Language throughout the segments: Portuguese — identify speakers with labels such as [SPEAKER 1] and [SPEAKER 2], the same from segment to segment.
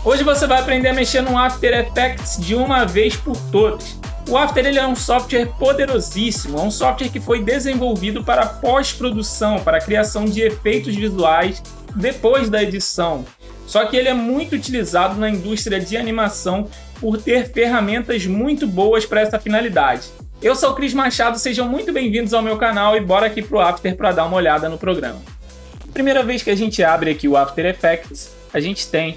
[SPEAKER 1] Hoje você vai aprender a mexer no After Effects de uma vez por todas. O After ele é um software poderosíssimo, é um software que foi desenvolvido para pós-produção, para a criação de efeitos visuais depois da edição. Só que ele é muito utilizado na indústria de animação por ter ferramentas muito boas para essa finalidade. Eu sou o Cris Machado, sejam muito bem-vindos ao meu canal e bora aqui pro After para dar uma olhada no programa. Primeira vez que a gente abre aqui o After Effects, a gente tem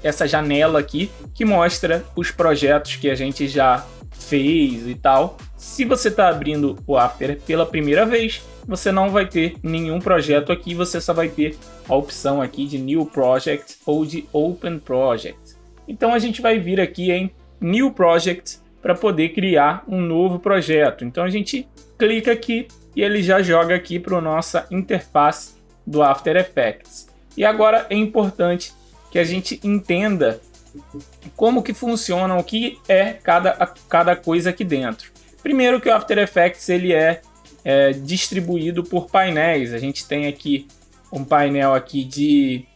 [SPEAKER 1] essa janela aqui que mostra os projetos que a gente já fez e tal. Se você está abrindo o After pela primeira vez, você não vai ter nenhum projeto aqui, você só vai ter a opção aqui de New Project ou de Open Project. Então a gente vai vir aqui em New Project para poder criar um novo projeto. Então a gente clica aqui e ele já joga aqui para a nossa interface do After Effects. E agora é importante que a gente entenda como que funciona, o que é cada coisa aqui dentro. Primeiro que o After Effects ele é distribuído por painéis. A gente tem aqui um painel aqui de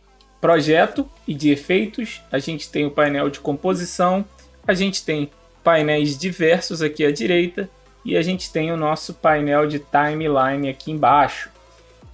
[SPEAKER 1] projeto e de efeitos, a gente tem o painel de composição, a gente tem painéis diversos aqui à direita e a gente tem o nosso painel de timeline aqui embaixo.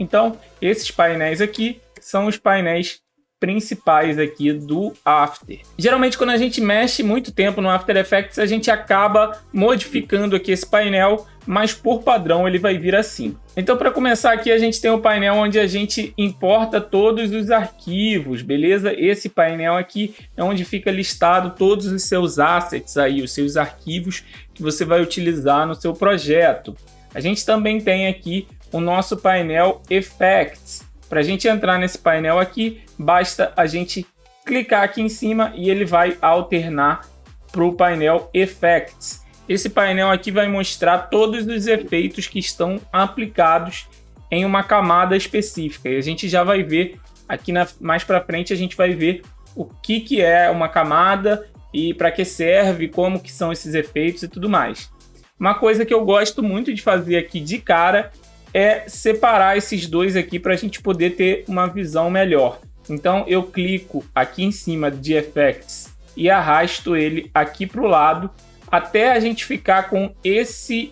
[SPEAKER 1] Então, esses painéis aqui são os painéis principais aqui do After. Geralmente, quando a gente mexe muito tempo no After Effects, a gente acaba modificando aqui esse painel, mas por padrão ele vai vir assim. Então, para começar aqui, a gente tem o painel onde a gente importa todos os arquivos, beleza? Esse painel aqui é onde fica listado todos os seus assets aí, os seus arquivos que você vai utilizar no seu projeto. A gente também tem aqui o nosso painel Effects. Para a gente entrar nesse painel aqui, basta a gente clicar aqui em cima e ele vai alternar para o painel Effects. Esse painel aqui vai mostrar todos os efeitos que estão aplicados em uma camada específica. E a gente já vai ver aqui mais para frente, a gente vai ver o que é uma camada e para que serve, como que são esses efeitos e tudo mais. Uma coisa que eu gosto muito de fazer aqui de cara é separar esses dois aqui para a gente poder ter uma visão melhor. Então eu clico aqui em cima de Effects e arrasto ele aqui para o lado até a gente ficar com esse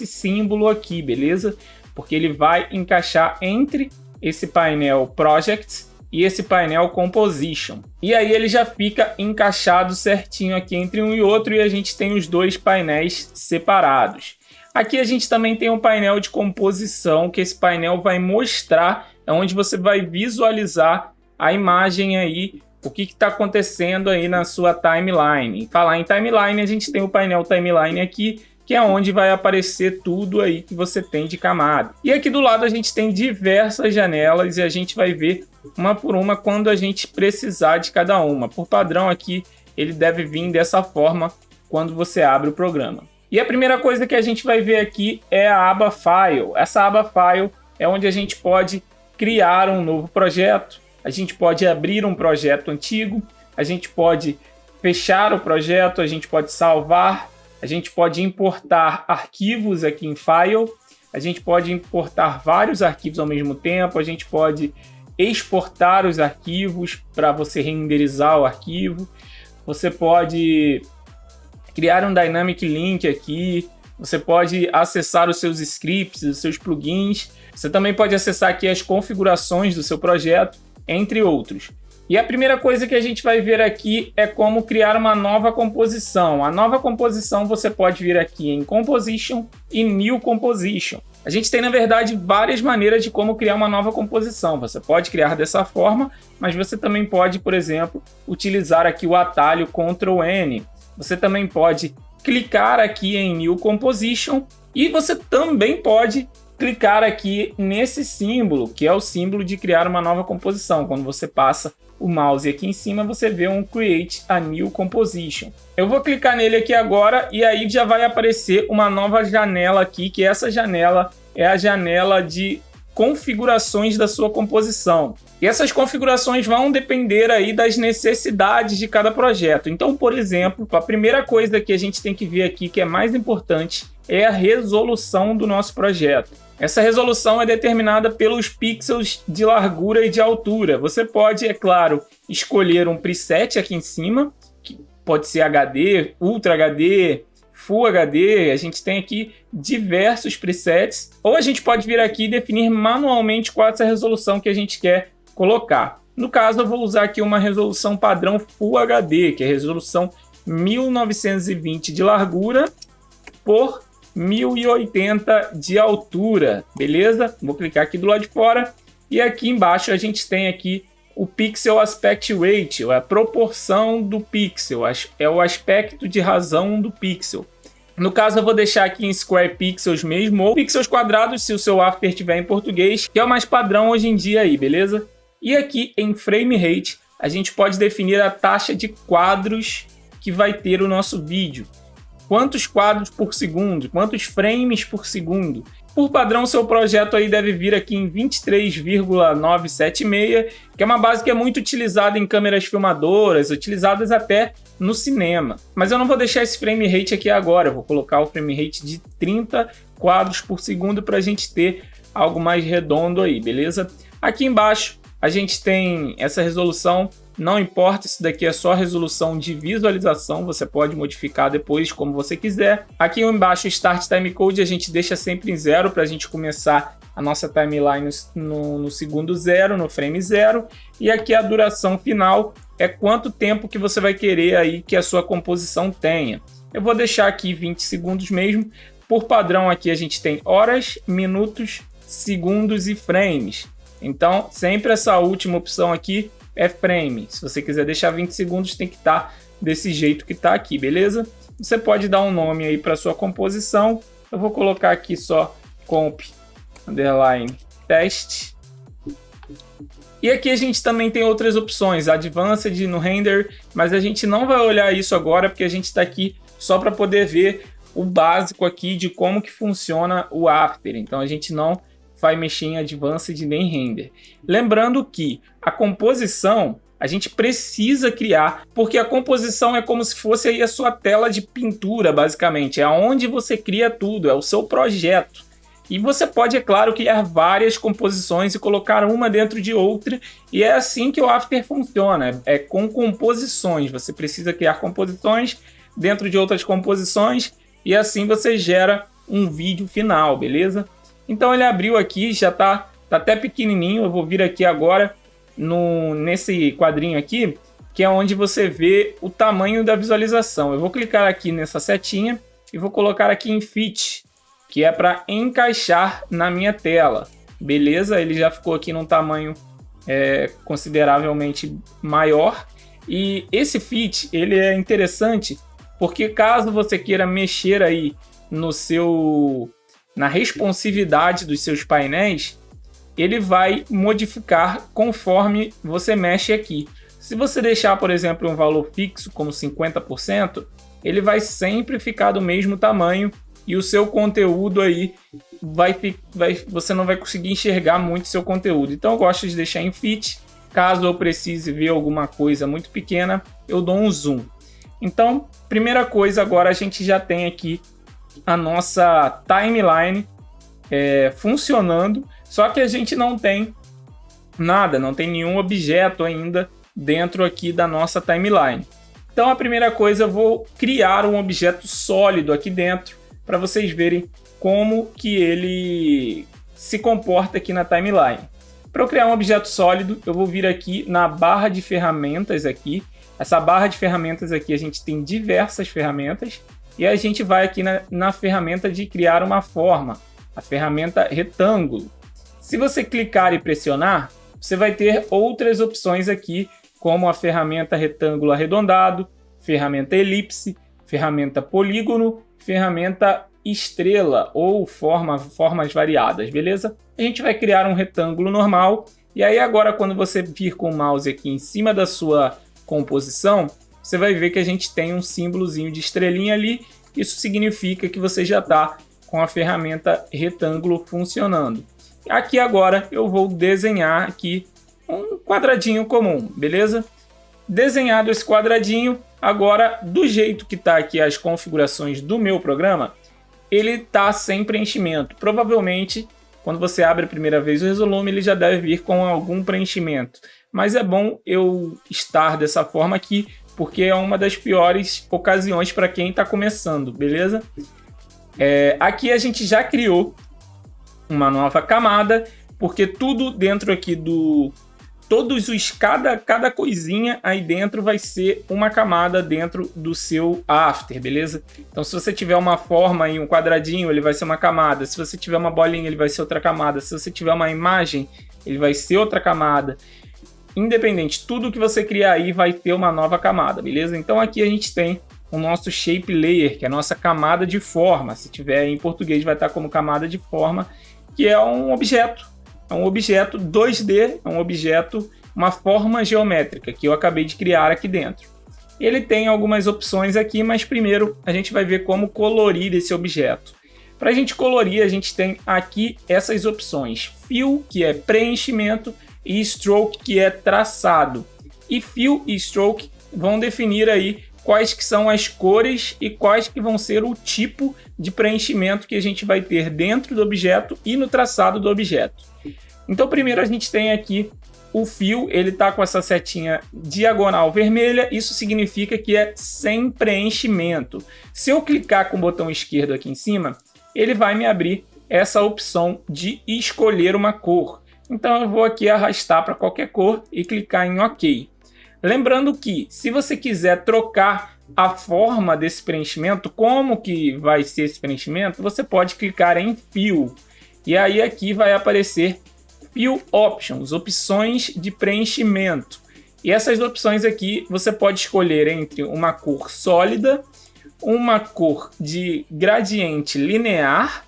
[SPEAKER 1] símbolo aqui, beleza? Porque ele vai encaixar entre esse painel Project e esse painel Composition. E aí ele já fica encaixado certinho aqui entre um e outro e a gente tem os dois painéis separados. Aqui a gente também tem um painel de composição, que esse painel vai mostrar onde você vai visualizar a imagem aí, o que está acontecendo aí na sua timeline. E falar em timeline, a gente tem o painel timeline aqui, que é onde vai aparecer tudo aí que você tem de camada. E aqui do lado a gente tem diversas janelas e a gente vai ver uma por uma quando a gente precisar de cada uma. Por padrão aqui, ele deve vir dessa forma quando você abre o programa. E a primeira coisa que a gente vai ver aqui é a aba File. Essa aba File é onde a gente pode criar um novo projeto, a gente pode abrir um projeto antigo, a gente pode fechar o projeto, a gente pode salvar, a gente pode importar arquivos aqui em File, a gente pode importar vários arquivos ao mesmo tempo, a gente pode exportar os arquivos para você renderizar o arquivo, você pode criar um Dynamic Link aqui, você pode acessar os seus scripts, os seus plugins, você também pode acessar aqui as configurações do seu projeto, entre outros. E a primeira coisa que a gente vai ver aqui é como criar uma nova composição. A nova composição você pode vir aqui em Composition e New Composition. A gente tem, na verdade, várias maneiras de como criar uma nova composição. Você pode criar dessa forma, mas você também pode, por exemplo, utilizar aqui o atalho Ctrl N. Você também pode clicar aqui em New Composition e você também pode clicar aqui nesse símbolo, que é o símbolo de criar uma nova composição. Quando você passa o mouse aqui em cima, você vê um Create a New Composition. Eu vou clicar nele aqui agora e aí já vai aparecer uma nova janela aqui, que essa janela é a janela de configurações da sua composição. E essas configurações vão depender aí das necessidades de cada projeto. Então, por exemplo, a primeira coisa que a gente tem que ver aqui, que é mais importante, é a resolução do nosso projeto. Essa resolução é determinada pelos pixels de largura e de altura. Você pode, é claro, escolher um preset aqui em cima, que pode ser HD, Ultra HD, Full HD, a gente tem aqui diversos presets, ou a gente pode vir aqui e definir manualmente qual é essa resolução que a gente quer colocar. No caso, eu vou usar aqui uma resolução padrão Full HD, que é a resolução 1920 de largura por 1080 de altura, beleza? Vou clicar aqui do lado de fora e aqui embaixo a gente tem aqui o Pixel Aspect Ratio, a proporção do pixel, é o aspecto de razão do pixel. No caso, eu vou deixar aqui em Square Pixels mesmo, ou pixels quadrados, se o seu After tiver em português, que é o mais padrão hoje em dia aí, beleza? E aqui em Frame Rate, a gente pode definir a taxa de quadros que vai ter o nosso vídeo. Quantos quadros por segundo, quantos frames por segundo. Por padrão, seu projeto aí deve vir aqui em 23,976, que é uma base que é muito utilizada em câmeras filmadoras, utilizadas até no cinema. Mas eu não vou deixar esse frame rate aqui agora, eu vou colocar o frame rate de 30 quadros por segundo para a gente ter algo mais redondo aí, beleza? Aqui embaixo a gente tem essa resolução. Não importa, isso daqui é só resolução de visualização, você pode modificar depois como você quiser. Aqui embaixo, Start Timecode, a gente deixa sempre em 0 para a gente começar a nossa timeline no segundo 0, no frame 0. E aqui a duração final é quanto tempo que você vai querer aí que a sua composição tenha. Eu vou deixar aqui 20 segundos mesmo. Por padrão aqui a gente tem horas, minutos, segundos e frames. Então, sempre essa última opção aqui é frame. Se você quiser deixar 20 segundos, tem que estar desse jeito que está aqui, beleza? Você pode dar um nome aí para sua composição. Eu vou colocar aqui só comp underline test. E aqui a gente também tem outras opções, advanced no render, mas a gente não vai olhar isso agora porque a gente está aqui só para poder ver o básico aqui de como que funciona o After. Então a gente não vai mexer em Advanced nem Render. Lembrando que a composição a gente precisa criar, porque a composição é como se fosse aí a sua tela de pintura, basicamente. É onde você cria tudo, é o seu projeto. E você pode, é claro, criar várias composições e colocar uma dentro de outra, e é assim que o After funciona, é com composições. Você precisa criar composições dentro de outras composições, e assim você gera um vídeo final, beleza? Então ele abriu aqui, já tá até pequenininho. Eu vou vir aqui agora nesse quadrinho aqui, que é onde você vê o tamanho da visualização. Eu vou clicar aqui nessa setinha e vou colocar aqui em Fit, que é para encaixar na minha tela. Beleza? Ele já ficou aqui num tamanho consideravelmente maior. E esse Fit, ele é interessante porque caso você queira mexer aí na responsividade dos seus painéis, ele vai modificar conforme você mexe aqui. Se você deixar, por exemplo, um valor fixo como 50%, ele vai sempre ficar do mesmo tamanho e o seu conteúdo aí você não vai conseguir enxergar muito seu conteúdo. Então eu gosto de deixar em Fit. Caso eu precise ver alguma coisa muito pequena, eu dou um zoom. Então, primeira coisa, agora a gente já tem aqui a nossa timeline funcionando, só que a gente não tem nada, não tem nenhum objeto ainda dentro aqui da nossa timeline. Então a primeira coisa, eu vou criar um objeto sólido aqui dentro para vocês verem como que ele se comporta aqui na timeline. Para eu criar um objeto sólido, eu vou vir aqui na barra de ferramentas aqui. Essa barra de ferramentas aqui, a gente tem diversas ferramentas. E a gente vai aqui na ferramenta de criar uma forma, a ferramenta retângulo. Se você clicar e pressionar, você vai ter outras opções aqui, como a ferramenta retângulo arredondado, ferramenta elipse, ferramenta polígono, ferramenta estrela ou formas variadas, beleza? A gente vai criar um retângulo normal, e aí agora quando você vir com o mouse aqui em cima da sua composição, você vai ver que a gente tem um símbolozinho de estrelinha ali. Isso significa que você já está com a ferramenta retângulo funcionando. Aqui agora eu vou desenhar aqui um quadradinho comum, beleza? Desenhado esse quadradinho, agora do jeito que está aqui as configurações do meu programa, ele está sem preenchimento. Provavelmente quando você abre a primeira vez o Resolume, ele já deve vir com algum preenchimento. Mas é bom eu estar dessa forma aqui, porque é uma das piores ocasiões para quem está começando, beleza? Aqui a gente já criou uma nova camada, porque tudo dentro aqui cada coisinha aí dentro vai ser uma camada dentro do seu After, beleza? Então se você tiver uma forma em um quadradinho, ele vai ser uma camada. Se você tiver uma bolinha, ele vai ser outra camada. Se você tiver uma imagem, ele vai ser outra camada. Independente, tudo que você criar aí vai ter uma nova camada, beleza? Então aqui a gente tem o nosso Shape Layer, que é a nossa camada de forma. Se tiver em português vai estar como camada de forma, que é um objeto. É um objeto 2D, é um objeto, uma forma geométrica que eu acabei de criar aqui dentro. Ele tem algumas opções aqui, mas primeiro a gente vai ver como colorir esse objeto. Para a gente colorir, a gente tem aqui essas opções. Fill, que é preenchimento, e Stroke, que é traçado. E Fill e Stroke vão definir aí quais que são as cores e quais que vão ser o tipo de preenchimento que a gente vai ter dentro do objeto e no traçado do objeto. Então primeiro a gente tem aqui o Fill, ele está com essa setinha diagonal vermelha, isso significa que é sem preenchimento. Se eu clicar com o botão esquerdo aqui em cima, ele vai me abrir essa opção de escolher uma cor. Então eu vou aqui arrastar para qualquer cor e clicar em OK. Lembrando que se você quiser trocar a forma desse preenchimento, como que vai ser esse preenchimento, você pode clicar em Fill. E aí aqui vai aparecer Fill Options, opções de preenchimento. E essas opções aqui você pode escolher entre uma cor sólida, uma cor de gradiente linear,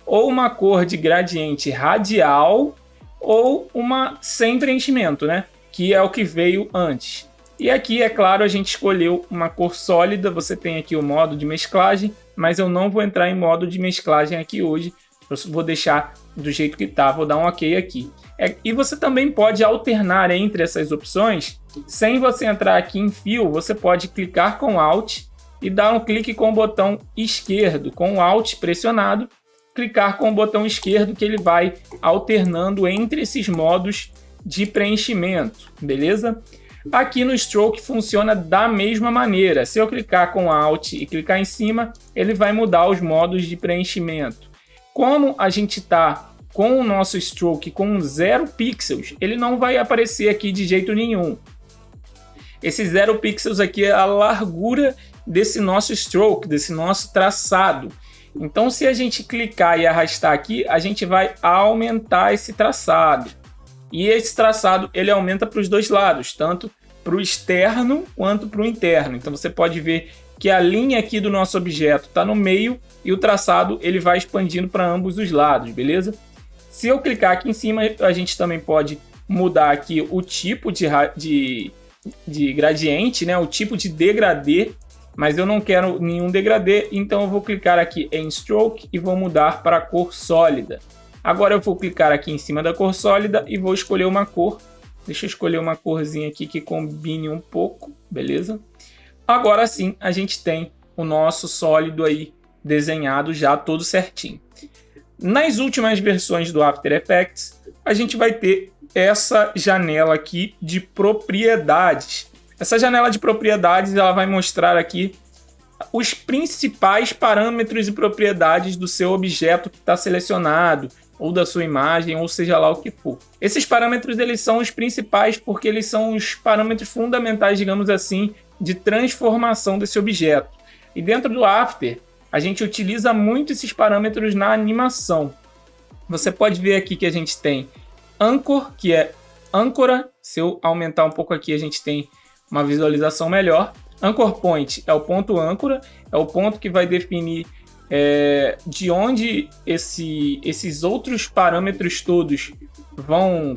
[SPEAKER 1] ou uma cor de gradiente radial, ou uma sem preenchimento, né? Que é o que veio antes. E aqui, é claro, a gente escolheu uma cor sólida. Você tem aqui o modo de mesclagem, mas eu não vou entrar em modo de mesclagem aqui hoje. Eu vou deixar do jeito que está, vou dar um OK aqui. E você também pode alternar entre essas opções. Sem você entrar aqui em Fill, você pode clicar com Alt e dar um clique com o botão esquerdo, com o Alt pressionado, clicar com o botão esquerdo que ele vai alternando entre esses modos de preenchimento, beleza? Aqui no Stroke funciona da mesma maneira. Se eu clicar com Alt e clicar em cima, ele vai mudar os modos de preenchimento. Como a gente está com o nosso Stroke com 0 pixels, ele não vai aparecer aqui de jeito nenhum. Esse 0 pixels aqui é a largura desse nosso Stroke, desse nosso traçado. Então, se a gente clicar e arrastar aqui, a gente vai aumentar esse traçado. E esse traçado ele aumenta para os dois lados, tanto para o externo quanto para o interno. Então você pode ver que a linha aqui do nosso objeto está no meio e o traçado ele vai expandindo para ambos os lados, beleza? Se eu clicar aqui em cima, a gente também pode mudar aqui o tipo de gradiente, né? O tipo de degradê, mas eu não quero nenhum degradê, então eu vou clicar aqui em Stroke e vou mudar para a cor sólida. Agora eu vou clicar aqui em cima da cor sólida e vou escolher uma cor. Deixa eu escolher uma corzinha aqui que combine um pouco, beleza? Agora sim, a gente tem o nosso sólido aí desenhado já todo certinho. Nas últimas versões do After Effects, a gente vai ter essa janela aqui de propriedades. Essa janela de propriedades ela vai mostrar aqui os principais parâmetros e propriedades do seu objeto que está selecionado, ou da sua imagem, ou seja lá o que for. Esses parâmetros eles são os principais porque eles são os parâmetros fundamentais, digamos assim, de transformação desse objeto. E dentro do After, a gente utiliza muito esses parâmetros na animação. Você pode ver aqui que a gente tem Anchor, que é âncora. Se eu aumentar um pouco aqui, a gente tem uma visualização melhor. Anchor Point é o ponto âncora, é o ponto que vai definir de onde esses outros parâmetros todos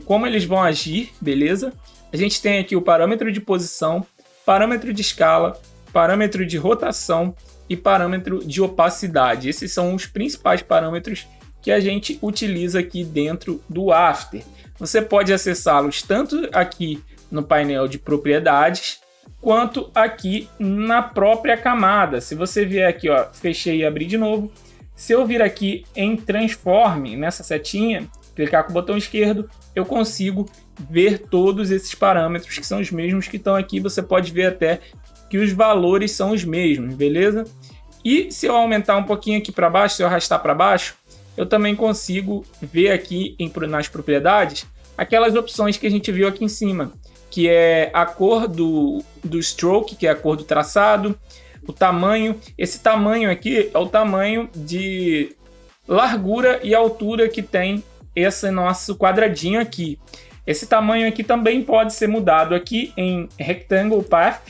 [SPEAKER 1] como eles vão agir, beleza? A gente tem aqui o parâmetro de posição, parâmetro de escala, parâmetro de rotação e parâmetro de opacidade. Esses são os principais parâmetros que a gente utiliza aqui dentro do After. Você pode acessá-los tanto aqui no painel de propriedades, quanto aqui na própria camada. Se você vier aqui, ó, fechei e abrir de novo. Se eu vir aqui em Transform, nessa setinha, clicar com o botão esquerdo, eu consigo ver todos esses parâmetros que são os mesmos que estão aqui. Você pode ver até que os valores são os mesmos, beleza? E se eu aumentar um pouquinho aqui para baixo, se eu arrastar para baixo, eu também consigo ver aqui nas propriedades aquelas opções que a gente viu aqui em cima, que é a cor do stroke, que é a cor do traçado, o tamanho. Esse tamanho aqui é o tamanho de largura e altura que tem esse nosso quadradinho aqui. Esse tamanho aqui também pode ser mudado aqui em Rectangle Path,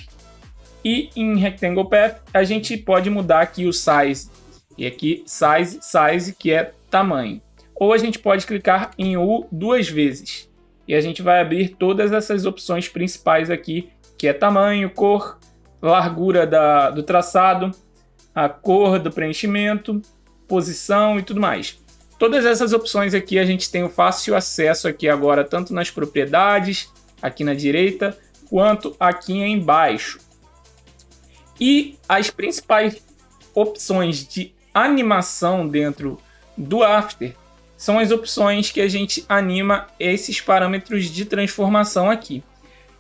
[SPEAKER 1] e em Rectangle Path a gente pode mudar aqui o Size, e aqui Size, que é tamanho. Ou a gente pode clicar em U 2 vezes, e a gente vai abrir todas essas opções principais aqui, que é tamanho, cor, largura do traçado, a cor do preenchimento, posição e tudo mais. Todas essas opções aqui a gente tem o fácil acesso aqui agora, tanto nas propriedades, aqui na direita, quanto aqui embaixo. E as principais opções de animação dentro do After são as opções que a gente anima esses parâmetros de transformação aqui.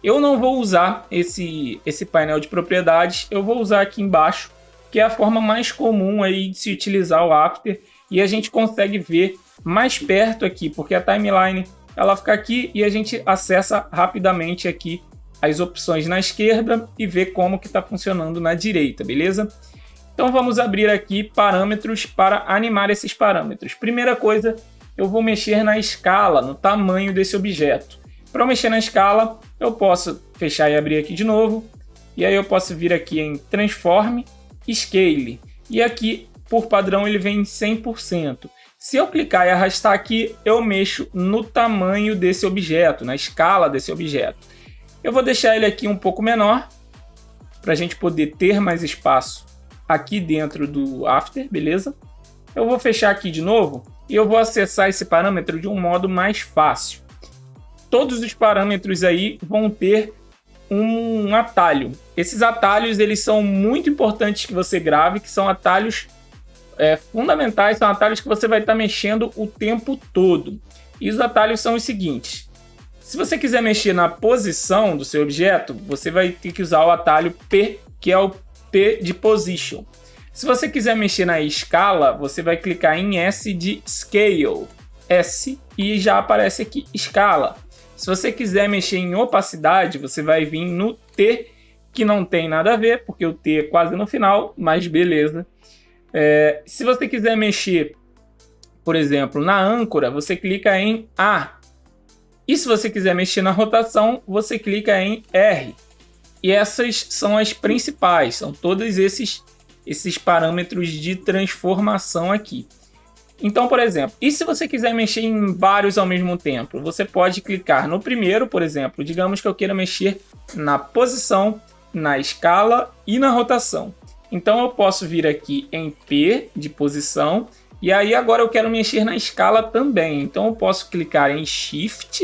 [SPEAKER 1] Eu não vou usar esse painel de propriedades, eu vou usar aqui embaixo, que é a forma mais comum aí de se utilizar o After, e a gente consegue ver mais perto aqui, porque a timeline ela fica aqui e a gente acessa rapidamente aqui as opções na esquerda e vê como que está funcionando na direita, beleza? Então vamos abrir aqui parâmetros para animar esses parâmetros. Primeira coisa, eu vou mexer na escala, no tamanho desse objeto. Para mexer na escala, eu posso fechar e abrir aqui de novo. E aí eu posso vir aqui em Transform, Scale. E aqui, por padrão, ele vem em 100%. Se eu clicar e arrastar aqui, eu mexo no tamanho desse objeto, na escala desse objeto. Eu vou deixar ele aqui um pouco menor, para a gente poder ter mais espaço aqui dentro do After, beleza? Eu vou fechar aqui de novo e eu vou acessar esse parâmetro de um modo mais fácil. Todos os parâmetros aí vão ter um atalho. Esses atalhos eles são muito importantes que você grave, que são atalhos fundamentais, são atalhos que você vai estar mexendo o tempo todo. E os atalhos são os seguintes. Se você quiser mexer na posição do seu objeto, você vai ter que usar o atalho P, que é o P de Position. Se você quiser mexer na escala, você vai clicar em S de Scale, S, e já aparece aqui escala. Se você quiser mexer em opacidade, você vai vir no T, que não tem nada a ver, porque o T é quase no final, mas beleza. Se você quiser mexer, por exemplo, na âncora, você clica em A. E se você quiser mexer na rotação, você clica em R. E essas são as principais, são todos esses parâmetros de transformação aqui. Então, por exemplo, e se você quiser mexer em vários ao mesmo tempo? Você pode clicar no primeiro, por exemplo, digamos que eu queira mexer na posição, na escala e na rotação. Então eu posso vir aqui em P de posição, e aí agora eu quero mexer na escala também. Então eu posso clicar em Shift,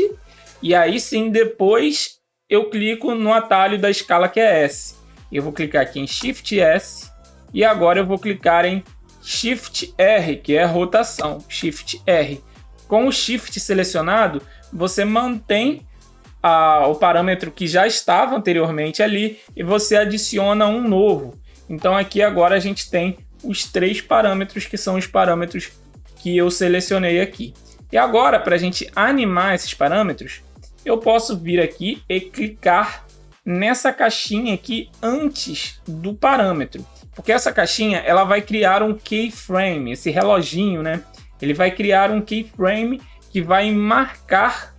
[SPEAKER 1] e aí sim depois eu clico no atalho da escala que é S. Eu vou clicar aqui em Shift S, e agora eu vou clicar em Shift R, que é rotação, Shift R. Com o Shift selecionado, você mantém o parâmetro que já estava anteriormente ali e você adiciona um novo. Então aqui agora a gente tem os 3 parâmetros que são os parâmetros que eu selecionei aqui. E agora, para a gente animar esses parâmetros, eu posso vir aqui e clicar nessa caixinha aqui antes do parâmetro. Porque essa caixinha ela vai criar um keyframe, esse reloginho, né? Ele vai criar um keyframe que vai marcar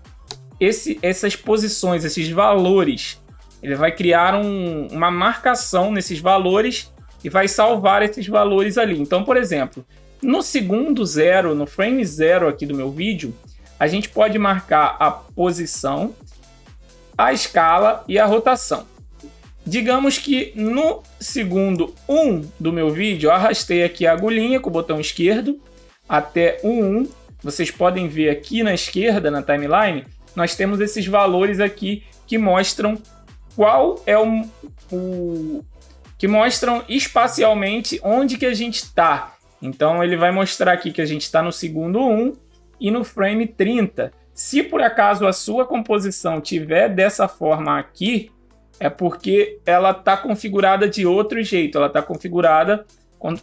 [SPEAKER 1] essas posições, esses valores. Ele vai criar uma marcação nesses valores e vai salvar esses valores ali. Então, por exemplo, no segundo zero, no frame zero aqui do meu vídeo, a gente pode marcar a posição, a escala e a rotação. Digamos que no segundo 1 do meu vídeo, eu arrastei aqui a agulhinha com o botão esquerdo até o 1. Vocês podem ver aqui na esquerda, na timeline, nós temos esses valores aqui que mostram qual é que mostram espacialmente onde que a gente está. Então ele vai mostrar aqui que a gente está no segundo 1 e no frame 30. Se por acaso a sua composição tiver dessa forma aqui, é porque ela está configurada de outro jeito. Ela está configurada,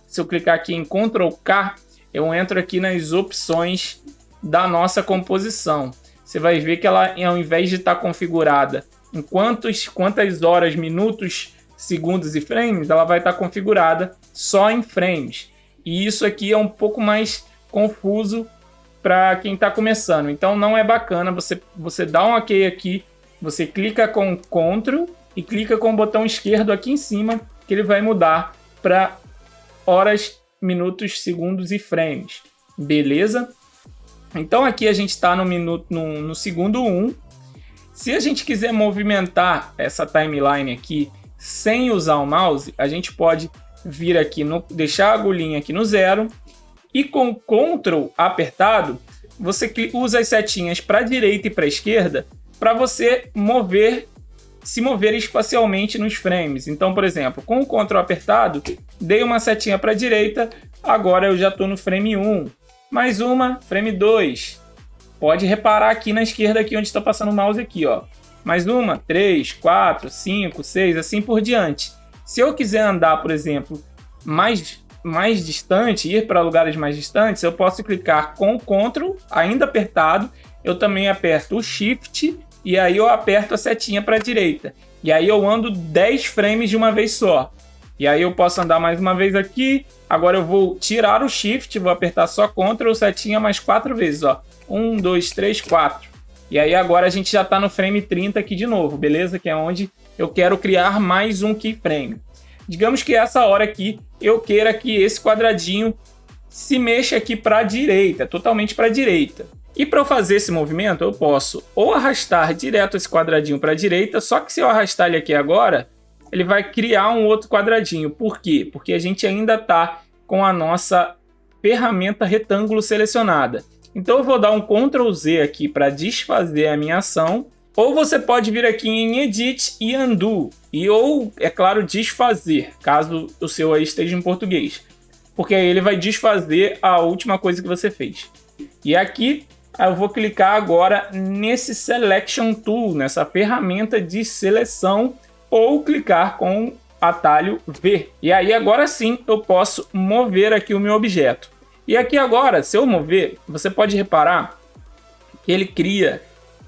[SPEAKER 1] se eu clicar aqui em Ctrl K, eu entro aqui nas opções da nossa composição. Você vai ver que ela, ao invés de estar configurada em quantas horas, minutos, segundos e frames, ela vai estar configurada só em frames. E isso aqui é um pouco mais confuso para quem está começando. Então não é bacana, você dá um OK aqui, você clica com Ctrl e clica com o botão esquerdo aqui em cima, que ele vai mudar para horas, minutos, segundos e frames. Beleza? Então aqui a gente está no segundo 1. Se a gente quiser movimentar essa timeline aqui sem usar o mouse, a gente pode vir aqui, deixar a agulhinha aqui no 0 e com o Ctrl apertado, você usa as setinhas para a direita e para a esquerda para você se mover espacialmente nos frames. Então, por exemplo, com o Ctrl apertado, dei uma setinha para a direita, agora eu já estou no frame 1. Mais uma, frame 2. Pode reparar aqui na esquerda, aqui onde está passando o mouse aqui, ó. Mais uma, 3, 4, 5, 6, assim por diante. Se eu quiser andar, por exemplo, mais distante, ir para lugares mais distantes, eu posso clicar com o Ctrl, ainda apertado, eu também aperto o Shift e aí eu aperto a setinha para a direita. E aí eu ando 10 frames de uma vez só. E aí eu posso andar mais uma vez aqui. Agora eu vou tirar o Shift, vou apertar só Ctrl, setinha mais 4 vezes, ó. 1, 2, 3, 4. E aí agora a gente já está no frame 30 aqui de novo, beleza? Que é onde eu quero criar mais um keyframe. Digamos que essa hora aqui eu queira que esse quadradinho se mexa aqui para a direita, totalmente para a direita. E para eu fazer esse movimento, eu posso ou arrastar direto esse quadradinho para a direita, só que se eu arrastar ele aqui agora, ele vai criar um outro quadradinho. Por quê? Porque a gente ainda está com a nossa ferramenta retângulo selecionada. Então eu vou dar um Ctrl Z aqui para desfazer a minha ação. Ou você pode vir aqui em Edit e Undo. Ou, é claro, desfazer, caso o seu aí esteja em português. Porque aí ele vai desfazer a última coisa que você fez. E aqui eu vou clicar agora nesse Selection Tool, nessa ferramenta de seleção, ou clicar com atalho V. E aí agora sim eu posso mover aqui o meu objeto. E aqui agora, se eu mover, você pode reparar que ele cria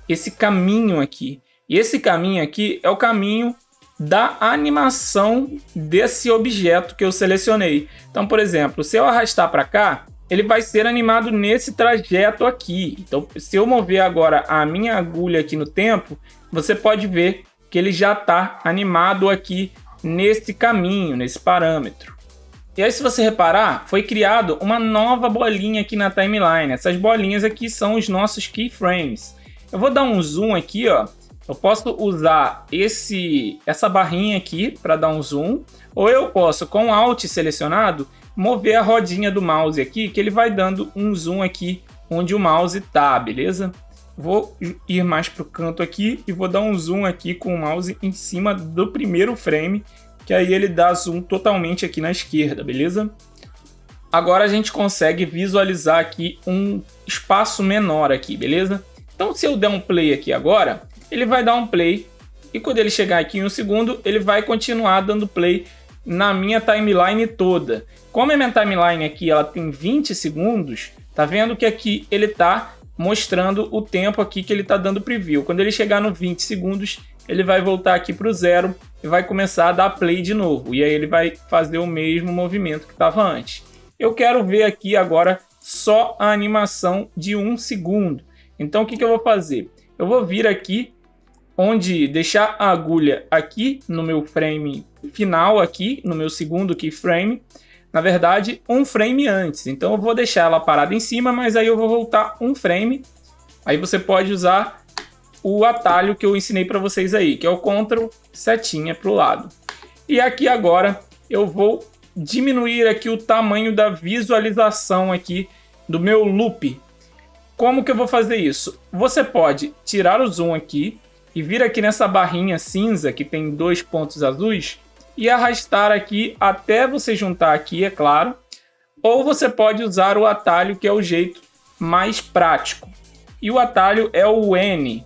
[SPEAKER 1] esse caminho aqui. E esse caminho aqui é o caminho da animação desse objeto que eu selecionei. Então, por exemplo, se eu arrastar para cá, ele vai ser animado nesse trajeto aqui. Então, se eu mover agora a minha agulha aqui no tempo, você pode ver que ele já está animado aqui nesse caminho, nesse parâmetro. E aí, se você reparar, foi criado uma nova bolinha aqui na timeline. Essas bolinhas aqui são os nossos keyframes. Eu vou dar um zoom aqui, ó. Eu posso usar essa barrinha aqui para dar um zoom, ou eu posso, com Alt selecionado, mover a rodinha do mouse aqui, que ele vai dando um zoom aqui onde o mouse tá, beleza? Vou ir mais para o canto aqui e vou dar um zoom aqui com o mouse em cima do primeiro frame, que aí ele dá zoom totalmente aqui na esquerda, beleza? Agora a gente consegue visualizar aqui um espaço menor aqui, beleza? Então, se eu der um play aqui agora, ele vai dar um play e quando ele chegar aqui em um segundo, ele vai continuar dando play na minha timeline toda. Como a minha timeline aqui ela tem 20 segundos, tá vendo que aqui ele tá mostrando o tempo aqui que ele tá dando preview. Quando ele chegar no 20 segundos, ele vai voltar aqui para o 0 e vai começar a dar play de novo. E aí ele vai fazer o mesmo movimento que estava antes. Eu quero ver aqui agora só a animação de 1 segundo. Então o que eu vou fazer? Eu vou vir aqui, deixar a agulha aqui no meu frame final, aqui no meu segundo keyframe. Na verdade, um frame antes. Então eu vou deixar ela parada em cima, mas aí eu vou voltar um frame. Aí você pode usar o atalho que eu ensinei para vocês aí, que é o Ctrl setinha para o lado. E aqui agora eu vou diminuir aqui o tamanho da visualização aqui do meu loop. Como que eu vou fazer isso? Você pode tirar o zoom aqui e vir aqui nessa barrinha cinza que tem 2 pontos azuis e arrastar aqui até você juntar aqui, é claro, ou você pode usar o atalho, que é o jeito mais prático. E o atalho é o N.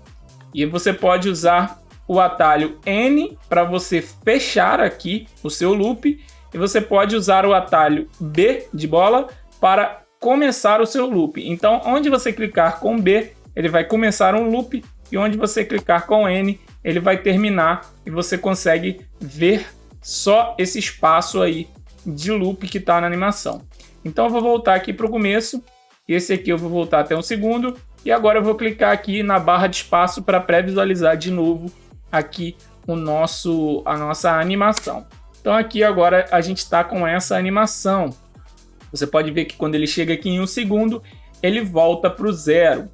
[SPEAKER 1] E você pode usar o atalho N para você fechar aqui o seu loop. E você pode usar o atalho B de bola para começar o seu loop. Então, onde você clicar com B, ele vai começar um loop. E onde você clicar com N, ele vai terminar. E você consegue ver só esse espaço aí de loop que está na animação. Então, eu vou voltar aqui para o começo. Esse aqui eu vou voltar até um segundo. E agora eu vou clicar aqui na barra de espaço para pré-visualizar de novo aqui a nossa animação. Então aqui agora a gente está com essa animação. Você pode ver que quando ele chega aqui em um segundo, ele volta para o 0.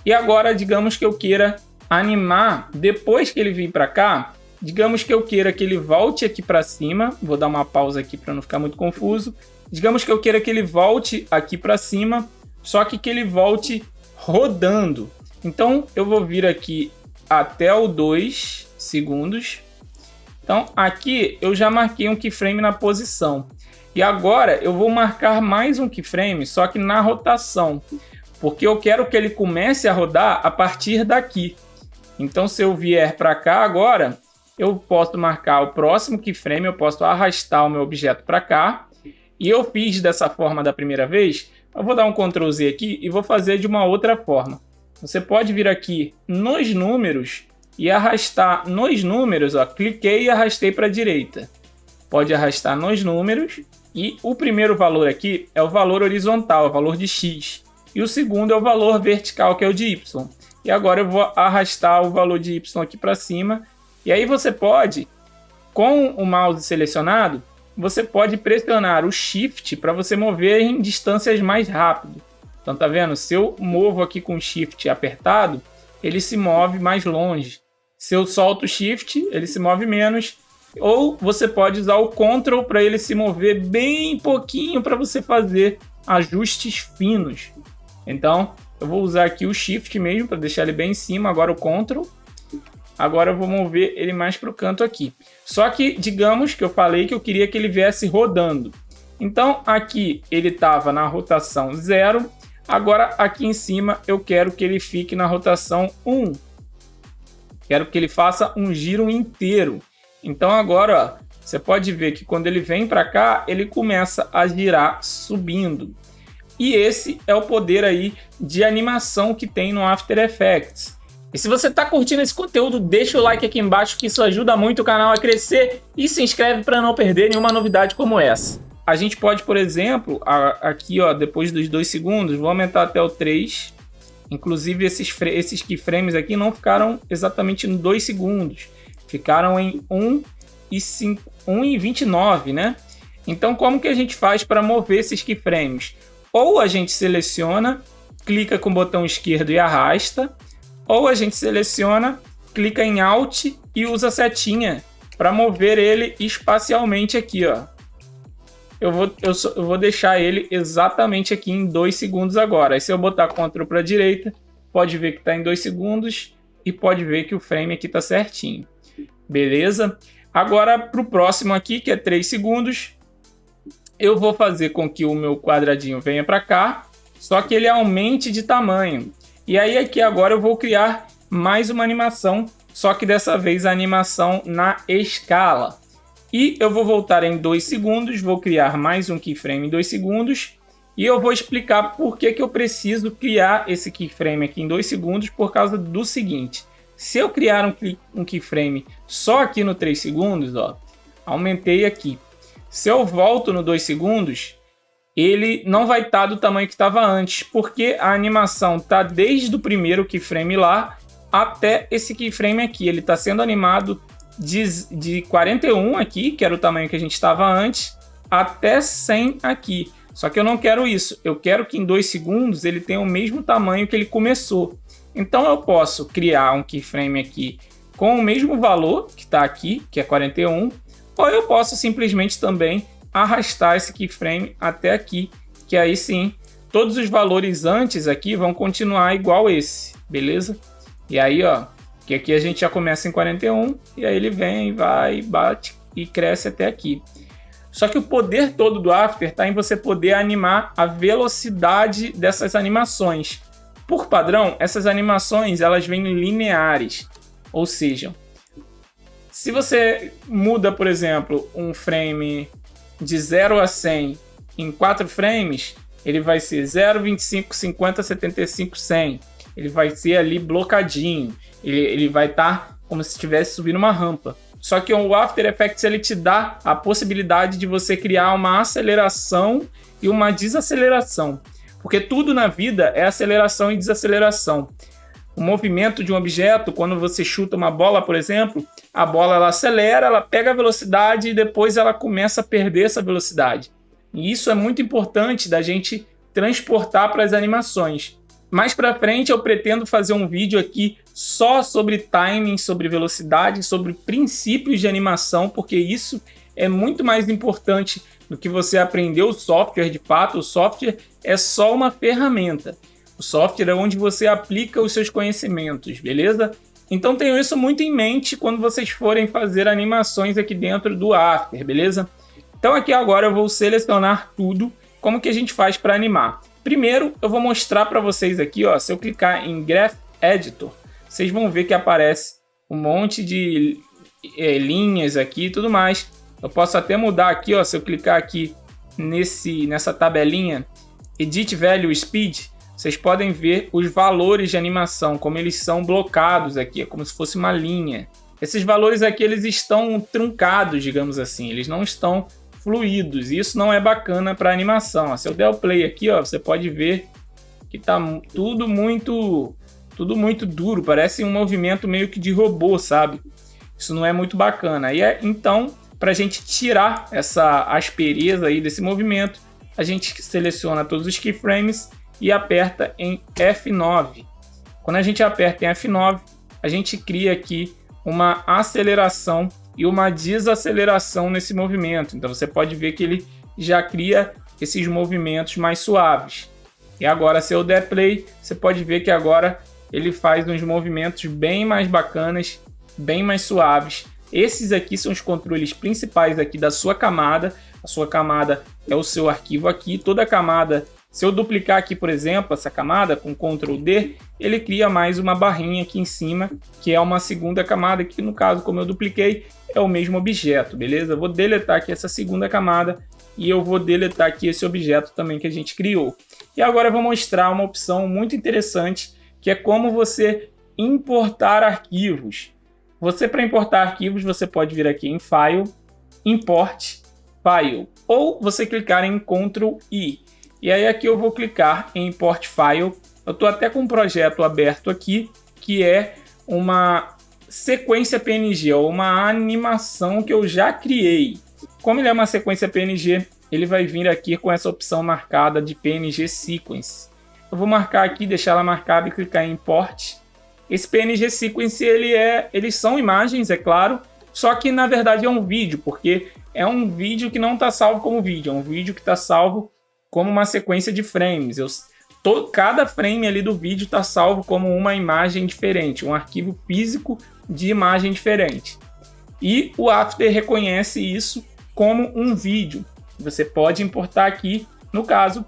[SPEAKER 1] E agora, digamos que eu queira animar, depois que ele vir para cá, digamos que eu queira que ele volte aqui para cima. Vou dar uma pausa aqui para não ficar muito confuso. Digamos que eu queira que ele volte aqui para cima, só que ele volte rodando. Então eu vou vir aqui até o 2 segundos. Então aqui eu já marquei um keyframe na posição. E agora eu vou marcar mais um keyframe, só que na rotação. Porque eu quero que ele comece a rodar a partir daqui. Então se eu vier para cá agora, eu posso marcar o próximo keyframe, eu posso arrastar o meu objeto para cá. E eu fiz dessa forma da primeira vez. Eu vou dar um Ctrl Z aqui e vou fazer de uma outra forma. Você pode vir aqui nos números e arrastar nos números, ó, cliquei e arrastei para a direita. Pode arrastar nos números e o primeiro valor aqui é o valor horizontal, é o valor de X. E o segundo é o valor vertical, que é o de Y. E agora eu vou arrastar o valor de Y aqui para cima. E aí você pode, com o mouse selecionado, você pode pressionar o Shift para você mover em distâncias mais rápido. Então tá vendo? Se eu movo aqui com o Shift apertado, ele se move mais longe. Se eu solto o Shift, ele se move menos. Ou você pode usar o Ctrl para ele se mover bem pouquinho para você fazer ajustes finos. Então eu vou usar aqui o Shift mesmo para deixar ele bem em cima. Agora o Ctrl. Agora eu vou mover ele mais para o canto aqui. Só que, digamos que eu falei que eu queria que ele viesse rodando. Então, aqui ele estava na rotação 0. Agora, aqui em cima, eu quero que ele fique na rotação 1. Quero que ele faça um giro inteiro. Então, agora, ó, você pode ver que quando ele vem para cá, ele começa a girar subindo. E esse é o poder aí de animação que tem no After Effects. E se você está curtindo esse conteúdo, deixa o like aqui embaixo, que isso ajuda muito o canal a crescer, e se inscreve para não perder nenhuma novidade como essa. A gente pode, por exemplo, aqui ó, depois dos 2 segundos, vou aumentar até o 3. Inclusive esses keyframes aqui não ficaram exatamente em 2 segundos, ficaram em 1 e 29, né? Então como que a gente faz para mover esses keyframes? Ou a gente seleciona, clica com o botão esquerdo e arrasta, ou a gente seleciona, clica em Alt e usa a setinha para mover ele espacialmente aqui, ó. Eu vou deixar ele exatamente aqui em 2 segundos agora. Aí se eu botar Ctrl para a direita, pode ver que está em 2 segundos e pode ver que o frame aqui está certinho. Beleza? Agora para o próximo aqui, que é 3 segundos, eu vou fazer com que o meu quadradinho venha para cá, só que ele aumente de tamanho. E aí aqui agora eu vou criar mais uma animação, só que dessa vez a animação na escala. E eu vou voltar em 2 segundos, vou criar mais um keyframe em 2 segundos. E eu vou explicar por que eu preciso criar esse keyframe aqui em 2 segundos, por causa do seguinte. Se eu criar um keyframe só aqui no 3 segundos, ó, aumentei aqui. Se eu volto no 2 segundos... ele não vai estar do tamanho que estava antes, porque a animação está desde o primeiro keyframe lá até esse keyframe aqui. Ele está sendo animado de 41 aqui, que era o tamanho que a gente estava antes, até 100 aqui. Só que eu não quero isso. Eu quero que em 2 segundos ele tenha o mesmo tamanho que ele começou. Então eu posso criar um keyframe aqui com o mesmo valor que está aqui, que é 41, ou eu posso simplesmente também arrastar esse keyframe até aqui, que aí sim, todos os valores antes aqui vão continuar igual esse, beleza? E aí, ó, que aqui a gente já começa em 41, e aí ele vem, vai, bate e cresce até aqui. Só que o poder todo do After está em você poder animar a velocidade dessas animações. Por padrão, essas animações elas vêm lineares, ou seja, se você muda, por exemplo, um frame de 0 a 100 em 4 frames, ele vai ser 0, 25, 50, 75, 100. Ele vai ser ali blocadinho. Ele vai estar como se estivesse subindo uma rampa. Só que o After Effects ele te dá a possibilidade de você criar uma aceleração e uma desaceleração. Porque tudo na vida é aceleração e desaceleração. O movimento de um objeto, quando você chuta uma bola, por exemplo, a bola ela acelera, ela pega a velocidade e depois ela começa a perder essa velocidade. E isso é muito importante da gente transportar para as animações. Mais para frente eu pretendo fazer um vídeo aqui só sobre timing, sobre velocidade, sobre princípios de animação, porque isso é muito mais importante do que você aprender o software de fato. O software é só uma ferramenta. O software é onde você aplica os seus conhecimentos, beleza? Então tenham isso muito em mente quando vocês forem fazer animações aqui dentro do After, beleza? Então aqui agora eu vou selecionar tudo, como que a gente faz para animar. Primeiro eu vou mostrar para vocês aqui, ó, se eu clicar em Graph Editor, vocês vão ver que aparece um monte de linhas aqui e tudo mais. Eu posso até mudar aqui, ó, se eu clicar aqui nessa tabelinha Edit Value Speed, vocês podem ver os valores de animação, como eles são blocados aqui, é como se fosse uma linha. Esses valores aqui eles estão truncados, digamos assim, eles não estão fluidos, e isso não é bacana para animação. Se eu der o play aqui, ó, você pode ver que tá tudo muito duro, parece um movimento meio que de robô, sabe? Isso não é muito bacana. Então, para a gente tirar essa aspereza aí desse movimento, a gente seleciona todos os keyframes e aperta em F9. Quando a gente aperta em F9, a gente cria aqui uma aceleração e uma desaceleração nesse movimento. Então você pode ver que ele já cria esses movimentos mais suaves. E agora, se eu der play, você pode ver que agora ele faz uns movimentos bem mais bacanas, bem mais suaves. Esses aqui são os controles principais aqui da sua camada. A sua camada é o seu arquivo aqui. Toda camada, se eu duplicar aqui, por exemplo, essa camada com Ctrl D, ele cria mais uma barrinha aqui em cima, que é uma segunda camada, que no caso, como eu dupliquei, é o mesmo objeto, beleza? Eu vou deletar aqui essa segunda camada e eu vou deletar aqui esse objeto também que a gente criou. E agora eu vou mostrar uma opção muito interessante, que é como você importar arquivos. Para importar arquivos, você pode vir aqui em File, Import, File, ou você clicar em Ctrl I. E aí aqui eu vou clicar em Import File. Eu estou até com um projeto aberto aqui, que é uma sequência PNG, ou uma animação que eu já criei. Como ele é uma sequência PNG, ele vai vir aqui com essa opção marcada de PNG Sequence. Eu vou marcar aqui, deixar ela marcada e clicar em Import. Esse PNG Sequence, eles são imagens, é claro, só que na verdade é um vídeo, porque é um vídeo que não está salvo como vídeo, é um vídeo que está salvo como uma sequência de frames. Cada frame ali do vídeo está salvo como uma imagem diferente, um arquivo físico de imagem diferente. E o After reconhece isso como um vídeo. Você pode importar aqui, no caso,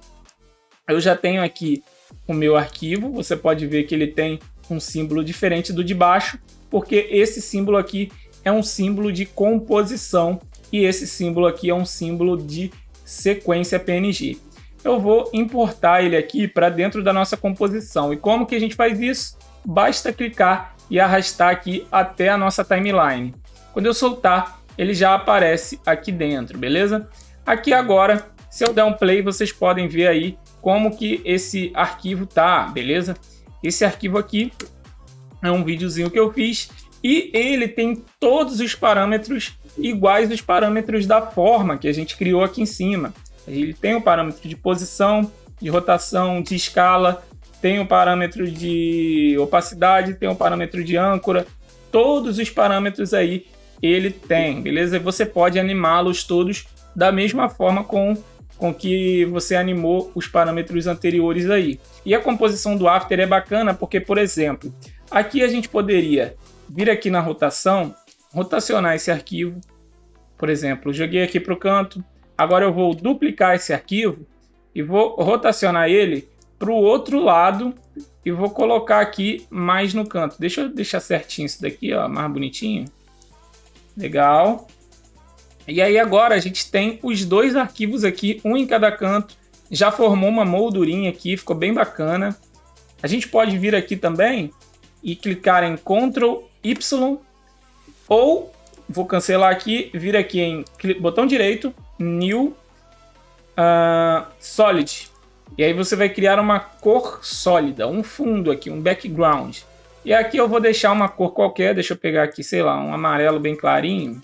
[SPEAKER 1] eu já tenho aqui o meu arquivo, você pode ver que ele tem um símbolo diferente do de baixo, porque esse símbolo aqui é um símbolo de composição e esse símbolo aqui é um símbolo de sequência PNG. Eu vou importar ele aqui para dentro da nossa composição. E como que a gente faz isso? Basta clicar e arrastar aqui até a nossa timeline. Quando eu soltar, ele já aparece aqui dentro, beleza? Aqui agora, se eu der um play, vocês podem ver aí como que esse arquivo tá, beleza? Esse arquivo aqui é um videozinho que eu fiz e ele tem todos os parâmetros iguais aos parâmetros da forma que a gente criou aqui em cima. Ele tem o parâmetro de posição, de rotação, de escala, tem o parâmetro de opacidade, tem o parâmetro de âncora, todos os parâmetros aí ele tem, beleza? E você pode animá-los todos da mesma forma com que você animou os parâmetros anteriores aí. E a composição do After é bacana porque, por exemplo, aqui a gente poderia vir aqui na rotação, rotacionar esse arquivo. Por exemplo, joguei aqui para o canto, Agora eu vou duplicar esse arquivo e vou rotacionar ele para o outro lado e vou colocar aqui mais no canto. Deixa eu deixar certinho isso daqui, ó, mais bonitinho. Legal. E aí agora a gente tem os dois arquivos aqui, um em cada canto. Já formou uma moldurinha aqui, ficou bem bacana. A gente pode vir aqui também e clicar em Ctrl Y, ou vou cancelar aqui, vir aqui em botão direito, New Solid. E aí você vai criar uma cor sólida, um fundo aqui, um background. E aqui eu vou deixar uma cor qualquer, deixa eu pegar aqui, sei lá, um amarelo bem clarinho.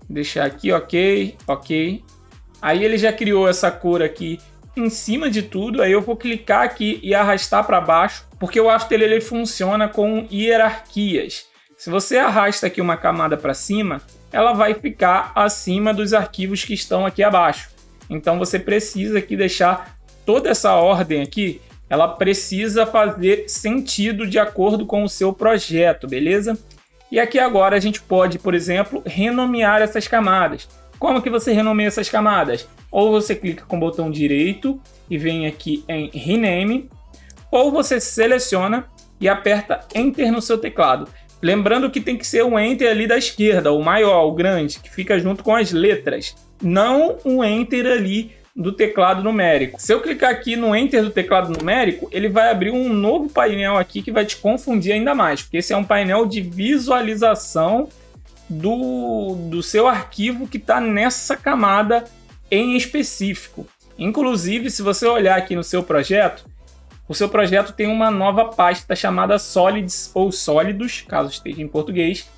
[SPEAKER 1] Deixar aqui, ok. Aí ele já criou essa cor aqui em cima de tudo. Aí eu vou clicar aqui e arrastar para baixo, porque o After ele funciona com hierarquias. Se você arrasta aqui uma camada para cima, ela vai ficar acima dos arquivos que estão aqui abaixo. Então você precisa aqui deixar toda essa ordem aqui, ela precisa fazer sentido de acordo com o seu projeto, beleza? E aqui agora a gente pode, por exemplo, renomear essas camadas. Como que você renomeia essas camadas? Ou você clica com o botão direito e vem aqui em Rename, ou você seleciona e aperta Enter no seu teclado. Lembrando que tem que ser um Enter ali da esquerda, o maior, o grande, que fica junto com as letras. Não um Enter ali do teclado numérico. Se eu clicar aqui no Enter do teclado numérico, ele vai abrir um novo painel aqui que vai te confundir ainda mais, porque esse é um painel de visualização do seu arquivo que está nessa camada em específico. Inclusive, se você olhar aqui no seu projeto, o seu projeto tem uma nova pasta chamada Solids ou Sólidos, caso esteja em português.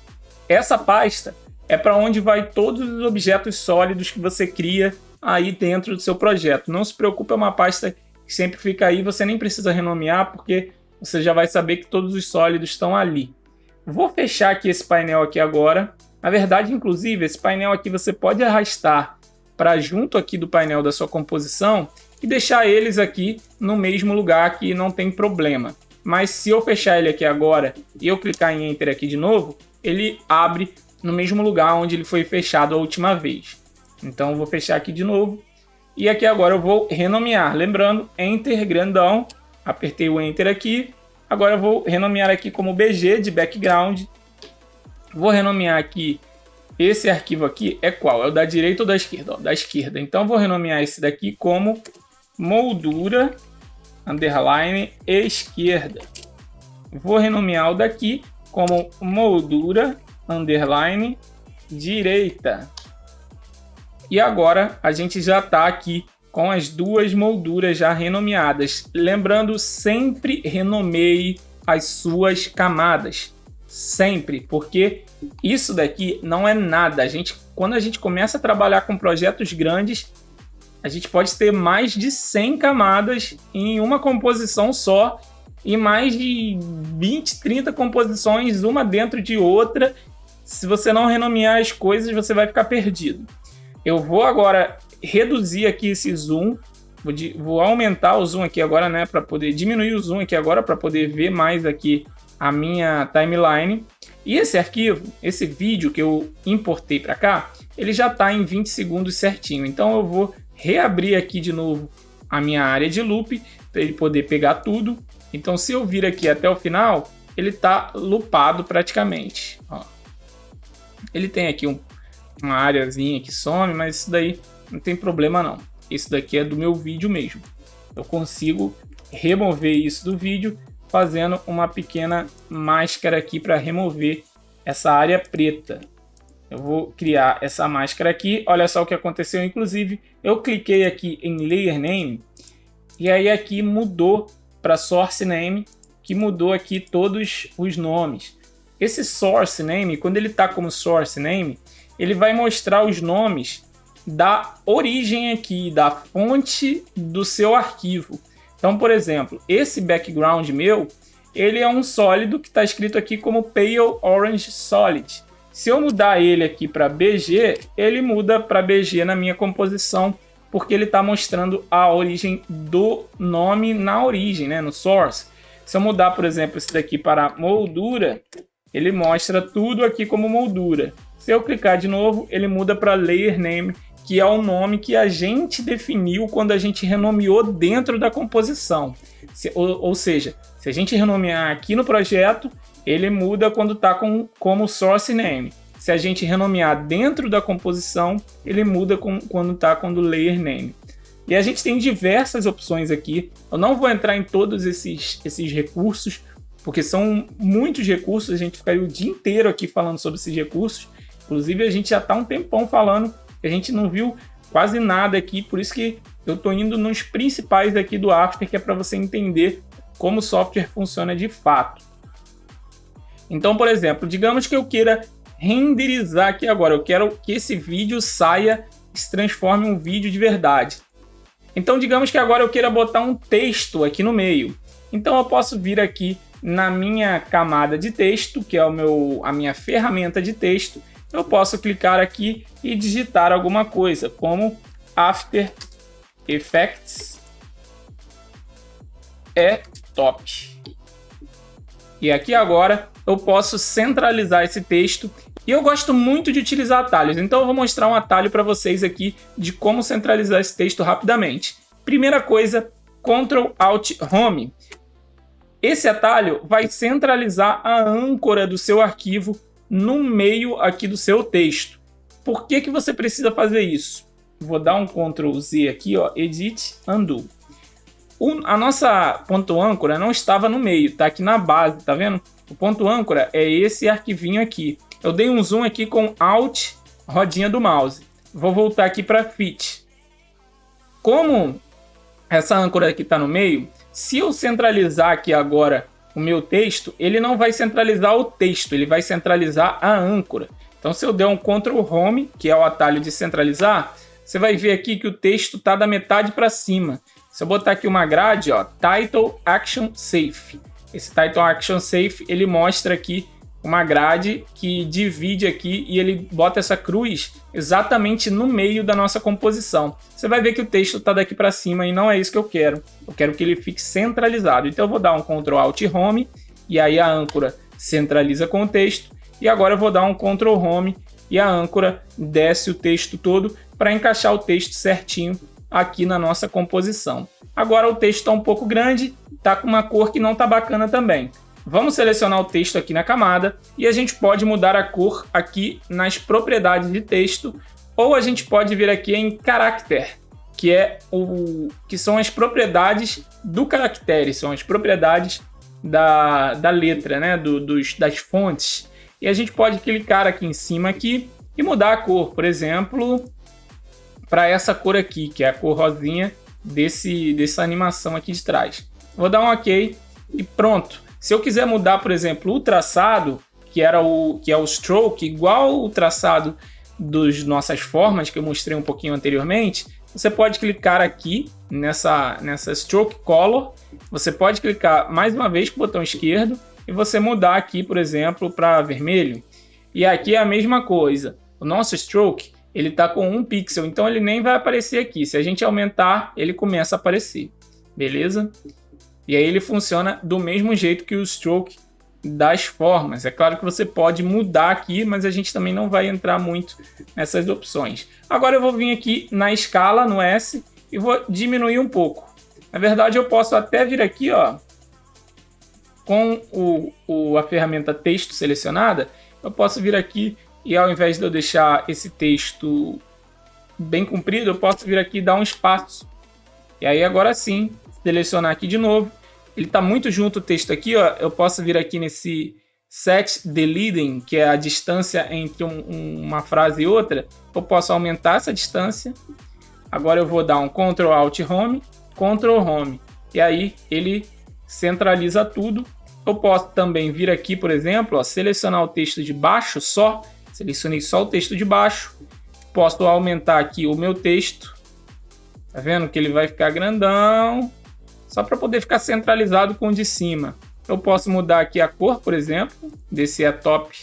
[SPEAKER 1] Essa pasta é para onde vai todos os objetos sólidos que você cria aí dentro do seu projeto. Não se preocupe, é uma pasta que sempre fica aí, você nem precisa renomear, porque você já vai saber que todos os sólidos estão ali. Vou fechar aqui esse painel aqui agora. Na verdade, inclusive, esse painel aqui você pode arrastar para junto aqui do painel da sua composição e deixar eles aqui no mesmo lugar, que não tem problema. Mas se eu fechar ele aqui agora e eu clicar em Enter aqui de novo, ele abre no mesmo lugar onde ele foi fechado a última vez. Então eu vou fechar aqui de novo. E aqui agora eu vou renomear. Lembrando, Enter grandão. Apertei o Enter aqui. Agora eu vou renomear aqui como BG de background. Vou renomear aqui. Esse arquivo aqui é qual? É o da direita ou da esquerda? Ó, da esquerda. Então eu vou renomear esse daqui como moldura underline esquerda. Vou renomear o daqui como moldura underline direita. E agora a gente já está aqui com as duas molduras já renomeadas. Lembrando, sempre renomeie as suas camadas. Sempre, porque isso daqui não é nada. Quando a gente começa a trabalhar com projetos grandes, a gente pode ter mais de 100 camadas em uma composição só e mais de 20, 30 composições, uma dentro de outra. Se você não renomear as coisas, você vai ficar perdido. Eu vou agora reduzir aqui esse zoom, vou aumentar o zoom aqui agora, né, para poder diminuir o zoom aqui agora, para poder ver mais aqui a minha timeline. E esse arquivo, esse vídeo que eu importei para cá, ele já está em 20 segundos certinho. Então eu vou reabrir aqui de novo a minha área de loop, para ele poder pegar tudo. Então se eu vir aqui até o final, ele está loopado praticamente. Ó. Ele tem aqui uma areazinha que some, mas isso daí não tem problema não. Isso daqui é do meu vídeo mesmo. Eu consigo remover isso do vídeo fazendo uma pequena máscara aqui para remover essa área preta. Eu vou criar essa máscara aqui. Olha só o que aconteceu, inclusive eu cliquei aqui em Layer Name e aí aqui mudou para Source Name, que mudou aqui todos os nomes. Esse Source Name, quando ele está como Source Name, ele vai mostrar os nomes da origem aqui, da fonte do seu arquivo. Então, por exemplo, esse background meu, ele é um sólido que está escrito aqui como Pale Orange Solid. Se eu mudar ele aqui para BG, ele muda para BG na minha composição, porque ele está mostrando a origem do nome na origem, né, no source. Se eu mudar, por exemplo, esse daqui para moldura, ele mostra tudo aqui como moldura. Se eu clicar de novo, ele muda para Layer Name, que é o nome que a gente definiu quando a gente renomeou dentro da composição. Ou seja, se a gente renomear aqui no projeto, ele muda quando está como Source Name. Se a gente renomear dentro da composição, ele muda quando está com Layer Name. E a gente tem diversas opções aqui. Eu não vou entrar em todos esses recursos, porque são muitos recursos, a gente ficaria o dia inteiro aqui falando sobre esses recursos. Inclusive, a gente já está um tempão falando, a gente não viu quase nada aqui, por isso que eu estou indo nos principais aqui do After, que é para você entender como o software funciona de fato. Então, por exemplo, digamos que eu queira renderizar aqui agora, eu quero que esse vídeo saia e se transforme em um vídeo de verdade. Então, digamos que agora eu queira botar um texto aqui no meio. Então, eu posso vir aqui na minha camada de texto, que é a minha ferramenta de texto. Eu posso clicar aqui e digitar alguma coisa, como After Effects é top. E aqui agora eu posso centralizar esse texto. E eu gosto muito de utilizar atalhos, então eu vou mostrar um atalho para vocês aqui de como centralizar esse texto rapidamente. Primeira coisa, Ctrl Alt Home. Esse atalho vai centralizar a âncora do seu arquivo no meio aqui do seu texto. Por que que você precisa fazer isso? Vou dar um Ctrl Z aqui, ó, Edit, Undo. A nossa ponto âncora não estava no meio, tá aqui na base, tá vendo? O ponto âncora é esse arquivinho aqui. Eu dei um zoom aqui com Alt, rodinha do mouse. Vou voltar aqui para Fit. Como essa âncora aqui está no meio, se eu centralizar aqui agora o meu texto, ele não vai centralizar o texto, ele vai centralizar a âncora. Então, se eu der um Ctrl Home, que é o atalho de centralizar, você vai ver aqui que o texto está da metade para cima. Se eu botar aqui uma grade, ó, Title Action Safe. Esse Title Action Safe, ele mostra aqui uma grade que divide aqui e ele bota essa cruz exatamente no meio da nossa composição. Você vai ver que o texto está daqui para cima e não é isso que eu quero. Eu quero que ele fique centralizado. Então eu vou dar um Ctrl Alt Home e aí a âncora centraliza com o texto. E agora eu vou dar um Ctrl Home e a âncora desce o texto todo para encaixar o texto certinho aqui na nossa composição. Agora o texto está um pouco grande, está com uma cor que não está bacana também. Vamos selecionar o texto aqui na camada e a gente pode mudar a cor aqui nas propriedades de texto, ou a gente pode vir aqui em Character, que são as propriedades do caractere, são as propriedades da letra, né, das fontes. E a gente pode clicar aqui em cima aqui e mudar a cor, por exemplo, para essa cor aqui, que é a cor rosinha dessa animação aqui de trás. Vou dar um OK e pronto. Se eu quiser mudar, por exemplo, o traçado, que é o stroke, igual o traçado das nossas formas que eu mostrei um pouquinho anteriormente, você pode clicar aqui nessa Stroke Color, você pode clicar mais uma vez com o botão esquerdo e você mudar aqui, por exemplo, para vermelho. E aqui é a mesma coisa. O nosso stroke, ele está com 1 pixel, então ele nem vai aparecer aqui. Se a gente aumentar, ele começa a aparecer. Beleza? E aí ele funciona do mesmo jeito que o stroke das formas. É claro que você pode mudar aqui, mas a gente também não vai entrar muito nessas opções. Agora eu vou vir aqui na escala, no S, e vou diminuir um pouco. Na verdade, eu posso até vir aqui, ó, com a ferramenta texto selecionada, eu posso vir aqui e ao invés de eu deixar esse texto bem comprido, eu posso vir aqui e dar um espaço. E aí agora sim, selecionar aqui de novo. Ele está muito junto o texto aqui, ó. Eu posso vir aqui nesse Set the Leading, que é a distância entre uma frase e outra. Eu posso aumentar essa distância. Agora eu vou dar um Ctrl Alt Home, Ctrl Home. E aí ele centraliza tudo. Eu posso também vir aqui, por exemplo, ó, selecionar o texto de baixo só. Selecionei só o texto de baixo. Posso aumentar aqui o meu texto. Tá vendo que ele vai ficar grandão? Só para poder ficar centralizado com o de cima. Eu posso mudar aqui a cor, por exemplo. Descer a top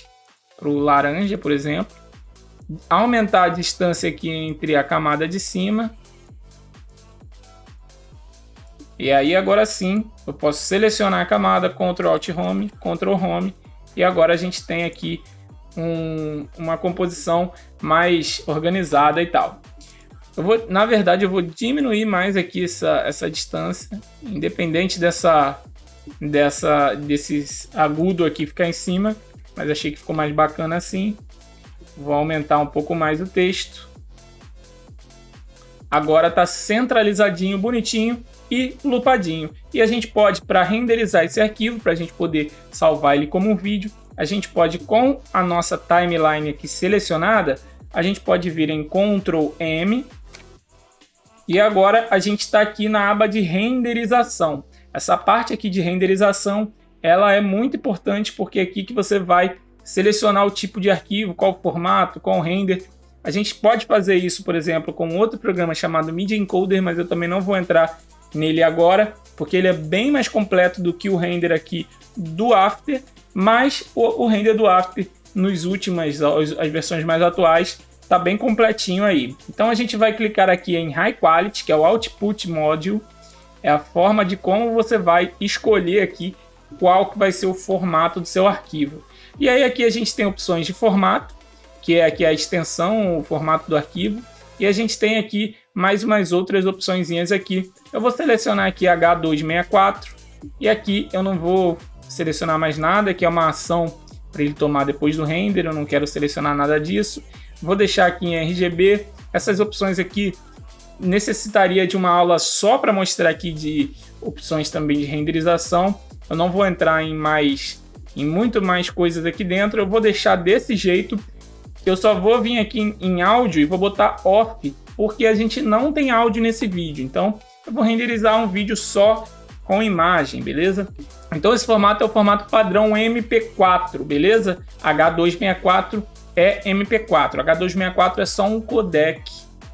[SPEAKER 1] para o laranja, por exemplo. Aumentar a distância aqui entre a camada de cima. E aí agora sim, eu posso selecionar a camada, Ctrl Alt Home, Ctrl Home. E agora a gente tem aqui uma composição mais organizada e tal. Na verdade, eu vou diminuir mais aqui essa distância, independente desses agudo aqui ficar em cima, mas achei que ficou mais bacana assim. Vou aumentar um pouco mais o texto. Agora tá centralizadinho, bonitinho e lupadinho. E a gente pode, para renderizar esse arquivo, para a gente poder salvar ele como um vídeo, a gente pode, com a nossa timeline aqui selecionada, a gente pode vir em Ctrl M. E agora a gente está aqui na aba de renderização. Essa parte aqui de renderização, ela é muito importante porque é aqui que você vai selecionar o tipo de arquivo, qual o formato, qual o render. A gente pode fazer isso, por exemplo, com outro programa chamado Media Encoder, mas eu também não vou entrar nele agora, porque ele é bem mais completo do que o render aqui do After, mas o render do After, as versões mais atuais, está bem completinho aí. Então a gente vai clicar aqui em High Quality, que é o Output Module, é a forma de como você vai escolher aqui qual que vai ser o formato do seu arquivo. E aí aqui a gente tem opções de formato, que é aqui a extensão, o formato do arquivo, e a gente tem aqui mais umas outras opçõezinhas aqui. Eu vou selecionar aqui H264, e aqui eu não vou selecionar mais nada, que é uma ação para ele tomar depois do render, eu não quero selecionar nada disso. Vou deixar aqui em RGB. Essas opções aqui necessitaria de uma aula só para mostrar aqui de opções também de renderização. Eu não vou entrar em muito mais coisas aqui dentro, eu vou deixar desse jeito. Eu só vou vir aqui em áudio e vou botar off, porque a gente não tem áudio nesse vídeo. Então eu vou renderizar um vídeo só com imagem, beleza? Então esse formato é o formato padrão MP4, beleza? H264 é MP4, H264 é só um codec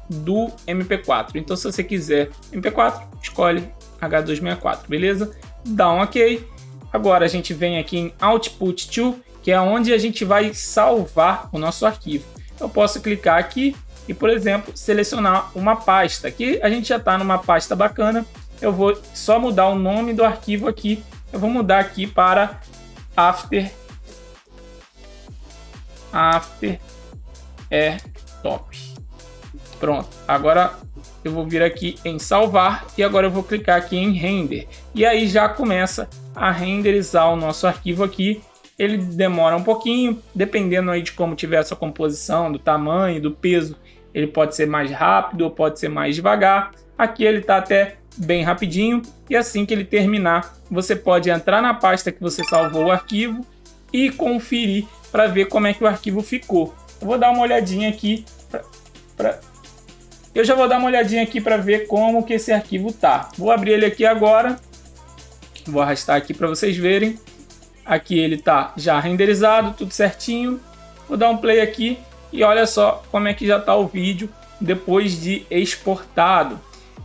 [SPEAKER 1] do MP4. Então se você quiser MP4, escolhe H264, beleza? Dá um OK. Agora a gente vem aqui em Output To, que é onde a gente vai salvar o nosso arquivo. Eu posso clicar aqui e, por exemplo, selecionar uma pasta. Aqui a gente já está numa pasta bacana. Eu vou só mudar o nome do arquivo aqui. Eu vou mudar aqui para After Top. Pronto. Agora eu vou vir aqui em salvar e agora eu vou clicar aqui em render. E aí já começa a renderizar o nosso arquivo aqui. Ele demora um pouquinho, dependendo aí de como tiver essa composição, do tamanho, do peso. Ele pode ser mais rápido ou pode ser mais devagar. Aqui ele está até bem rapidinho. E assim que ele terminar, você pode entrar na pasta que você salvou o arquivo e conferir para ver como é que o arquivo ficou. Eu vou dar uma olhadinha aqui Eu já vou dar uma olhadinha aqui para ver como que esse arquivo tá. Vou abrir ele aqui agora. Vou arrastar aqui para vocês verem. Aqui ele tá já renderizado, tudo certinho. Vou dar um play aqui e olha só como é que já tá o vídeo depois de exportado.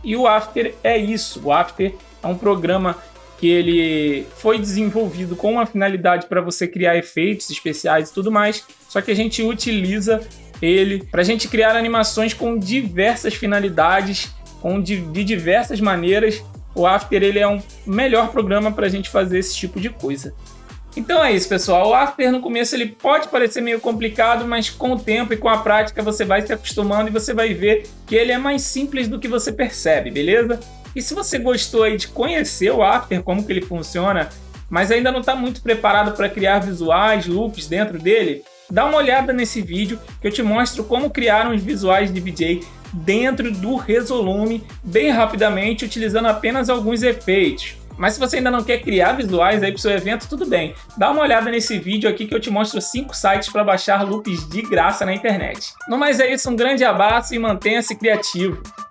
[SPEAKER 1] E o After é isso. O After é um programa que ele foi desenvolvido com uma finalidade para você criar efeitos especiais e tudo mais. Só que a gente utiliza ele para a gente criar animações com diversas finalidades, de diversas maneiras. O After ele é um melhor programa para a gente fazer esse tipo de coisa. Então é isso, pessoal. O After no começo ele pode parecer meio complicado, mas com o tempo e com a prática você vai se acostumando e você vai ver que ele é mais simples do que você percebe, beleza? E se você gostou aí de conhecer o After, como que ele funciona, mas ainda não está muito preparado para criar visuais, loops dentro dele, dá uma olhada nesse vídeo que eu te mostro como criar uns visuais de VJ dentro do Resolume bem rapidamente, utilizando apenas alguns efeitos. Mas se você ainda não quer criar visuais aí para o seu evento, tudo bem. Dá uma olhada nesse vídeo aqui que eu te mostro 5 sites para baixar loops de graça na internet. No mais é isso, um grande abraço e mantenha-se criativo.